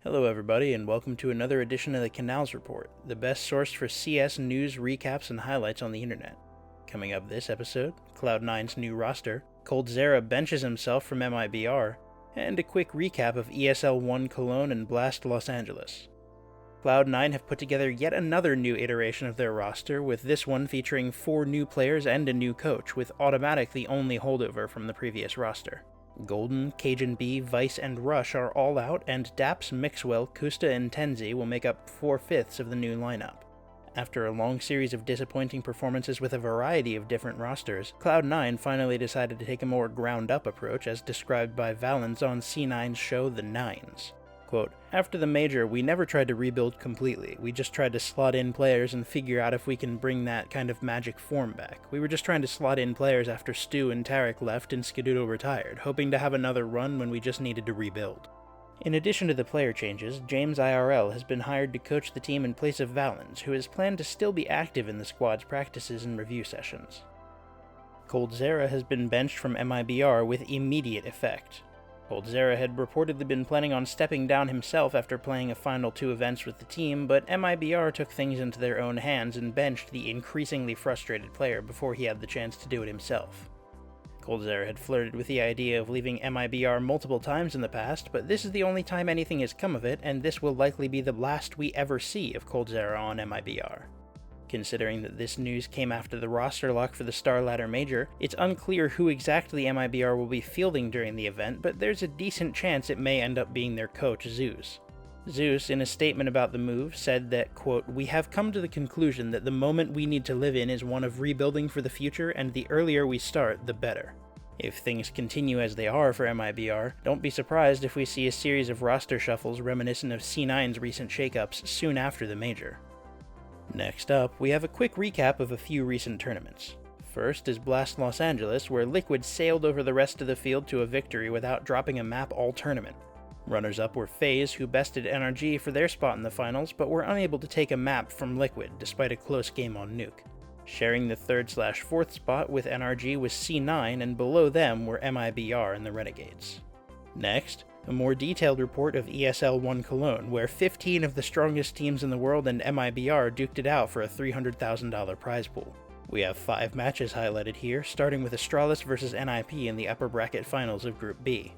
Hello everybody, and welcome to another edition of the Canals Report, the best source for CS news, recaps, and highlights on the internet. Coming up this episode, Cloud9's new roster, Coldzera benches himself from MiBR, and a quick recap of ESL One Cologne and Blast Los Angeles. Cloud9 have put together yet another new iteration of their roster, with this one featuring 4 new players and a new coach, with Automatic the only holdover from the previous roster. Golden, Cajun B, Vice, and Rush are all out, and Daps, Mixwell, Kusta, and Tenzi will make up 4/5 of the new lineup. After a long series of disappointing performances with a variety of different rosters, Cloud9 finally decided to take a more ground-up approach as described by Valens on C9's show The Nines. Quote, "After the major, we never tried to rebuild completely. We just tried to slot in players and figure out if we can bring that kind of magic form back. We were just trying to slot in players after Stu and Tarek left and Skadudo retired, hoping to have another run when we just needed to rebuild." In addition to the player changes, James IRL has been hired to coach the team in place of Valens, who is planned to still be active in the squad's practices and review sessions. Coldzera has been benched from MiBR with immediate effect. Coldzera had reportedly been planning on stepping down himself after playing a final 2 events with the team, but MiBR took things into their own hands and benched the increasingly frustrated player before he had the chance to do it himself. Coldzera had flirted with the idea of leaving MiBR multiple times in the past, but this is the only time anything has come of it, and this will likely be the last we ever see of Coldzera on MiBR. Considering that this news came after the roster lock for the Star Ladder Major, it's unclear who exactly MiBR will be fielding during the event, but there's a decent chance it may end up being their coach, Zeus. Zeus, in a statement about the move, said that, quote, "We have come to the conclusion that the moment we need to live in is one of rebuilding for the future, and the earlier we start, the better. If things continue as they are for MiBR, don't be surprised if we see a series of roster shuffles reminiscent of C9's recent shakeups soon after the major." Next up, we have a quick recap of a few recent tournaments. First is Blast Los Angeles, where Liquid sailed over the rest of the field to a victory without dropping a map all tournament. Runners-up were FaZe, who bested NRG for their spot in the finals, but were unable to take a map from Liquid, despite a close game on Nuke. Sharing the 3rd/4th spot with NRG was C9, and below them were MiBR and the Renegades. Next, a more detailed report of ESL One Cologne, where 15 of the strongest teams in the world and MiBR duked it out for a $300,000 prize pool. We have 5 matches highlighted here, starting with Astralis vs NIP in the upper bracket finals of Group B.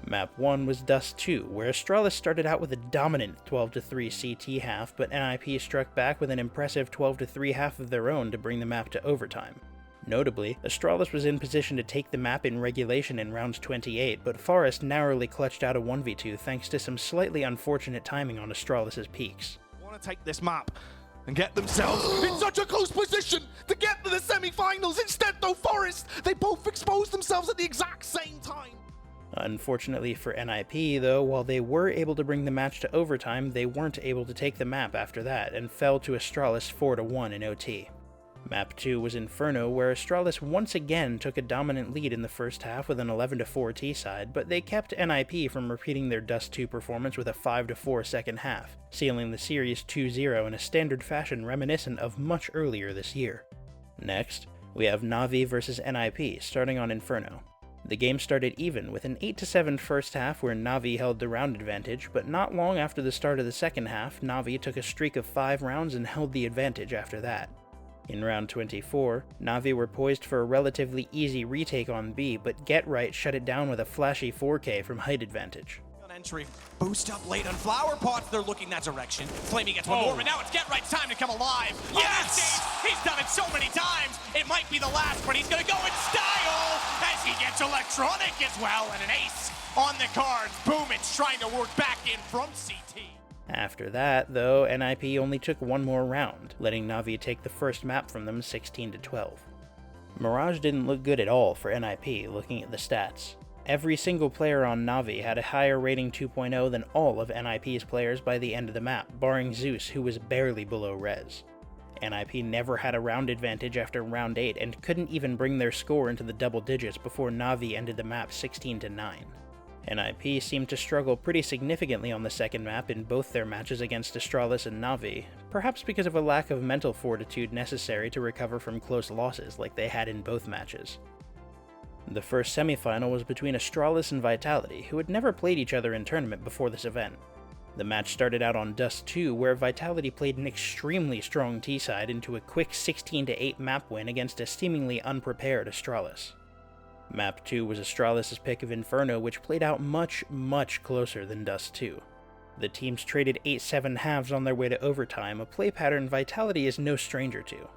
Map 1 was Dust 2, where Astralis started out with a dominant 12-3 CT half, but NIP struck back with an impressive 12-3 half of their own to bring the map to overtime. Notably, Astralis was in position to take the map in regulation in round 28, but Forest narrowly clutched out a 1v2 thanks to some slightly unfortunate timing on Astralis' peaks. Want to take this map and get themselves in such a close position to get to the semi-finals. Instead, though, Forest, they both exposed themselves at the exact same time. Unfortunately for NIP, though, while they were able to bring the match to overtime, they weren't able to take the map after that, and fell to Astralis 4-1 in OT. Map 2 was Inferno, where Astralis once again took a dominant lead in the first half with an 11-4 T-side, but they kept NIP from repeating their Dust 2 performance with a 5-4 second half, sealing the series 2-0 in a standard fashion reminiscent of much earlier this year. Next, we have Na'Vi vs NIP, starting on Inferno. The game started even, with an 8-7 first half where Na'Vi held the round advantage, but not long after the start of the second half, Na'Vi took a streak of 5 rounds and held the advantage after that. In round 24, Na'Vi were poised for a relatively easy retake on B, but Get Right shut it down with a flashy 4K from height advantage. Entry, boost up late on Flower Pots, they're looking that direction. Flamey gets one more, but now it's Get Right's time to come alive. Yes! He's done it so many times, it might be the last, but he's gonna go in style as he gets electronic as well, and an ace on the cards. Boom, it's trying to work back in from CT. After that, though, NIP only took one more round, letting Na'Vi take the first map from them 16-12. Mirage didn't look good at all for NIP, looking at the stats. Every single player on Na'Vi had a higher rating 2.0 than all of NIP's players by the end of the map, barring Zeus, who was barely below res. NIP never had a round advantage after round 8 and couldn't even bring their score into the double digits before Na'Vi ended the map 16-9. NIP seemed to struggle pretty significantly on the second map in both their matches against Astralis and Na'Vi, perhaps because of a lack of mental fortitude necessary to recover from close losses like they had in both matches. The first semifinal was between Astralis and Vitality, who had never played each other in tournament before this event. The match started out on Dust 2, where Vitality played an extremely strong T-side into a quick 16-8 map win against a seemingly unprepared Astralis. Map 2 was Astralis' pick of Inferno, which played out much, much closer than Dust 2. The teams traded 8-7 halves on their way to overtime, a play pattern Vitality is no stranger to.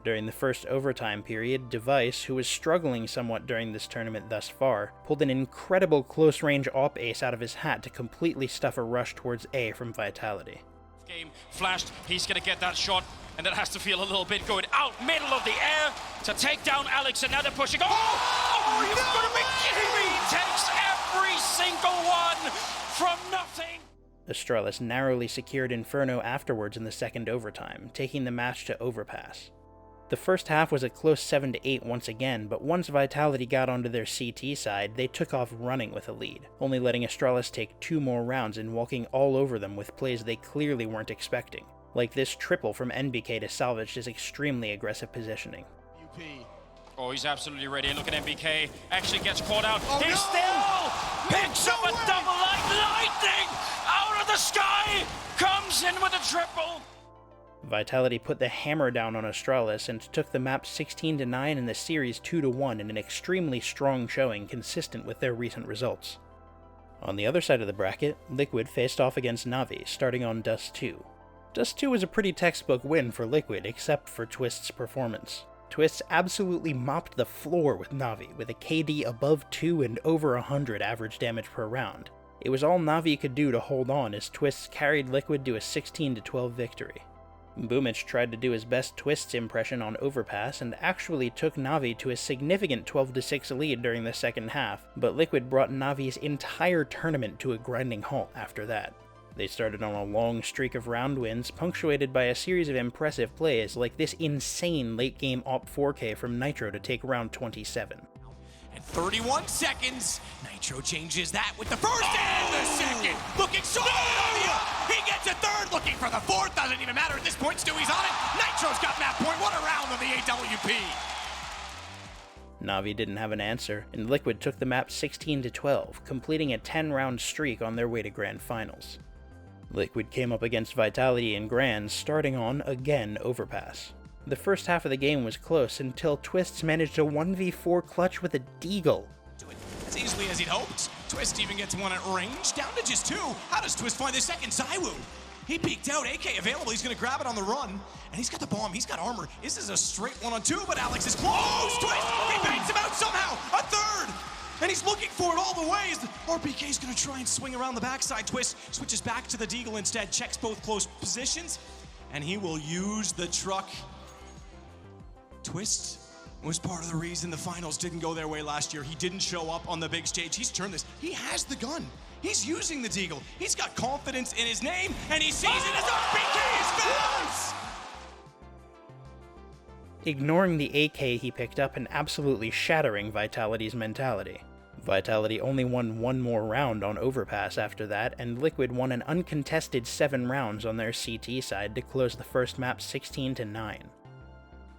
During the first overtime period, Device, who was struggling somewhat during this tournament thus far, pulled an incredible close-range AWP ace out of his hat to completely stuff a rush towards A from Vitality. Game flashed, he's gonna get that shot, and it has to feel a little bit going out middle of the air to take down Alex, and now they're pushing. Oh, you've got to be kidding me! He takes every single one from nothing! Astralis narrowly secured Inferno afterwards in the second overtime, taking the match to overpass. The first half was a close 7-8 once again, but once Vitality got onto their CT side, they took off running with a lead, only letting Astralis take 2 more rounds and walking all over them with plays they clearly weren't expecting, like this triple from NBK to salvage his extremely aggressive positioning. Oh, he's absolutely ready. Look at MBK, actually gets caught out. Oh, He no! still picks up a double lightning out of the sky, comes in with a triple. Vitality put the hammer down on Astralis and took the map 16-9 and the series 2-1 in an extremely strong showing consistent with their recent results. On the other side of the bracket, Liquid faced off against Na'Vi, starting on Dust 2. Dust 2 was a pretty textbook win for Liquid, except for Twist's performance. Twist absolutely mopped the floor with Na'Vi, with a KD above 2 and over 100 average damage per round. It was all Na'Vi could do to hold on as Twist carried Liquid to a 16-12 victory. Boomich tried to do his best Twist's impression on Overpass and actually took Na'Vi to a significant 12-6 lead during the second half, but Liquid brought Na'Vi's entire tournament to a grinding halt after that. They started on a long streak of round wins, punctuated by a series of impressive plays like this insane late-game AWP 4K from Nitro to take round 27. And 31 seconds, Nitro changes that with the first and the second. Looking so good on the up. He gets a third, looking for the fourth. Doesn't even matter at this point. Stewie's on it. Nitro's got map point. What a round on the AWP. Na'Vi didn't have an answer, and Liquid took the map 16-12, completing a 10-round streak on their way to Grand Finals. Liquid came up against Vitality in Grands, starting on, again, Overpass. The first half of the game was close until Twists managed a 1v4 clutch with a deagle. Do it as easily as he'd hoped. Twist even gets one at range, down to just 2. How does Twist find the second? ZywOo. He peeked out, AK available, he's gonna grab it on the run, and he's got the bomb, he's got armor. This is a straight 1-on-2, but Alex is close. Twist, he baits him out somehow, a third! And he's looking for it all the ways. RPK's gonna try and swing around the backside. Twist switches back to the deagle instead, checks both close positions, and he will use the truck. Twist was part of the reason the finals didn't go their way last year. He didn't show up on the big stage. He's turned this. He has the gun. He's using the deagle. He's got confidence in his name, and he sees it as RPK is fast! Ignoring the AK he picked up and absolutely shattering Vitality's mentality. Vitality only won 1 more round on Overpass after that, and Liquid won an uncontested 7 rounds on their CT side to close the first map 16-9.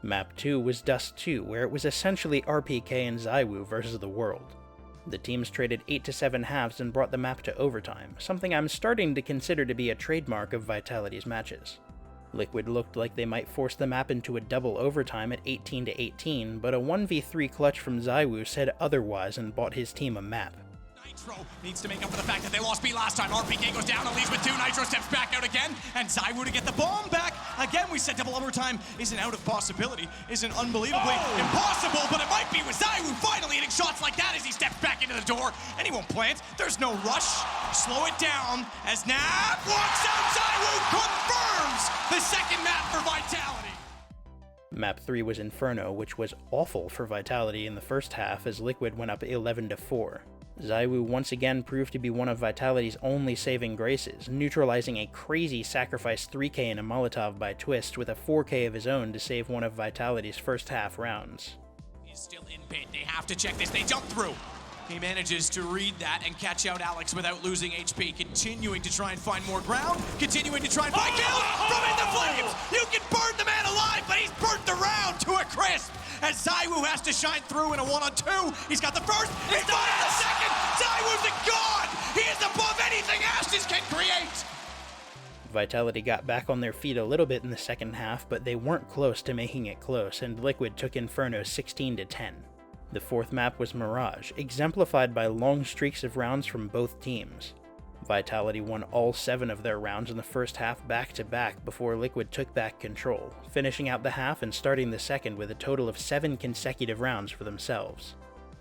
Map 2 was Dust 2, where it was essentially RPK and ZywOo versus the world. The teams traded 8-7 halves and brought the map to overtime, something I'm starting to consider to be a trademark of Vitality's matches. Liquid looked like they might force the map into a double overtime at 18-18, but a 1v3 clutch from ZywOo said otherwise and bought his team a map. Nitro needs to make up for the fact that they lost B last time. RPK goes down and leads with 2. Nitro steps back out again, and ZywOo to get the bomb back. Again, we said double overtime isn't out of possibility, isn't unbelievably impossible, but it might be with ZywOo finally hitting shots like that as he steps back into the door, and he won't plant. There's no rush. Slow it down as Nap walks out. ZywOo confirms the second map for Vitality. Map 3 was Inferno, which was awful for Vitality in the first half as Liquid went up 11-4. ZywOo once again proved to be one of Vitality's only saving graces, neutralizing a crazy sacrifice 3K and a Molotov by Twist with a 4K of his own to save one of Vitality's first half rounds. He's still in pit. They have to check this. They jump through. He manages to read that and catch out Alex without losing HP, continuing to try and find more ground, continuing to try and find kills from in the flames. You can burn the man alive, but he's burnt the round to a crisp. As ZywOo has to shine through in a 1-on-2. He's got the first, he's got the second. ZywOo's a god. He is above anything Ashes can create. Vitality got back on their feet a little bit in the second half, but they weren't close to making it close, and Liquid took Inferno 16-10. The fourth map was Mirage, exemplified by long streaks of rounds from both teams. Vitality won all 7 of their rounds in the first half back-to-back before Liquid took back control, finishing out the half and starting the second with a total of 7 consecutive rounds for themselves.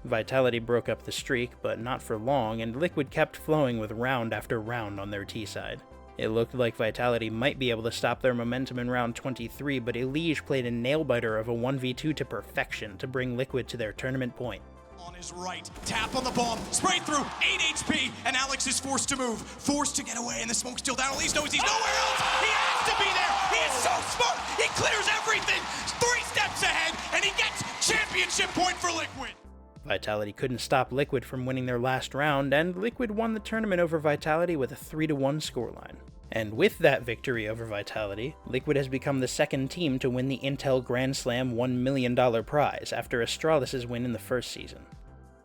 Vitality broke up the streak, but not for long, and Liquid kept flowing with round after round on their T-side. It looked like Vitality might be able to stop their momentum in round 23, but Elige played a nail-biter of a 1v2 to perfection to bring Liquid to their tournament point. On his right, tap on the bomb, spray through, 8 HP, and Alex is forced to move, forced to get away, and the smoke's still down. Elise knows he's nowhere else. He has to be there. He is so smart. He clears everything. 3 steps ahead, and he gets championship point for Liquid. Vitality couldn't stop Liquid from winning their last round, and Liquid won the tournament over Vitality with a 3-1 scoreline. And with that victory over Vitality, Liquid has become the second team to win the Intel Grand Slam $1 million prize after Astralis' win in the first season.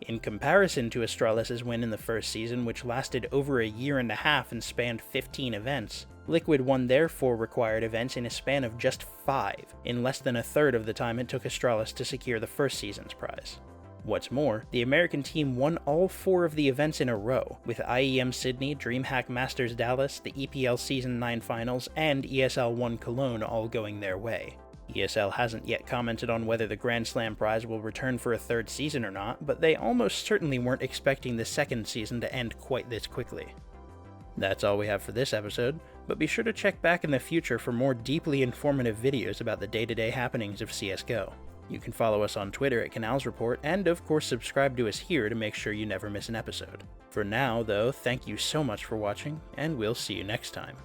In comparison to Astralis' win in the first season, which lasted over a year and a half and spanned 15 events, Liquid won their 4 required events in a span of just 5, in less than a third of the time it took Astralis to secure the first season's prize. What's more, the American team won all 4 of the events in a row, with IEM Sydney, DreamHack Masters Dallas, the EPL Season 9 Finals, and ESL One Cologne all going their way. ESL hasn't yet commented on whether the Grand Slam prize will return for a 3rd season or not, but they almost certainly weren't expecting the 2nd season to end quite this quickly. That's all we have for this episode, but be sure to check back in the future for more deeply informative videos about the day-to-day happenings of CSGO. You can follow us on Twitter at Canals Report, and of course subscribe to us here to make sure you never miss an episode. For now, though, thank you so much for watching, and we'll see you next time.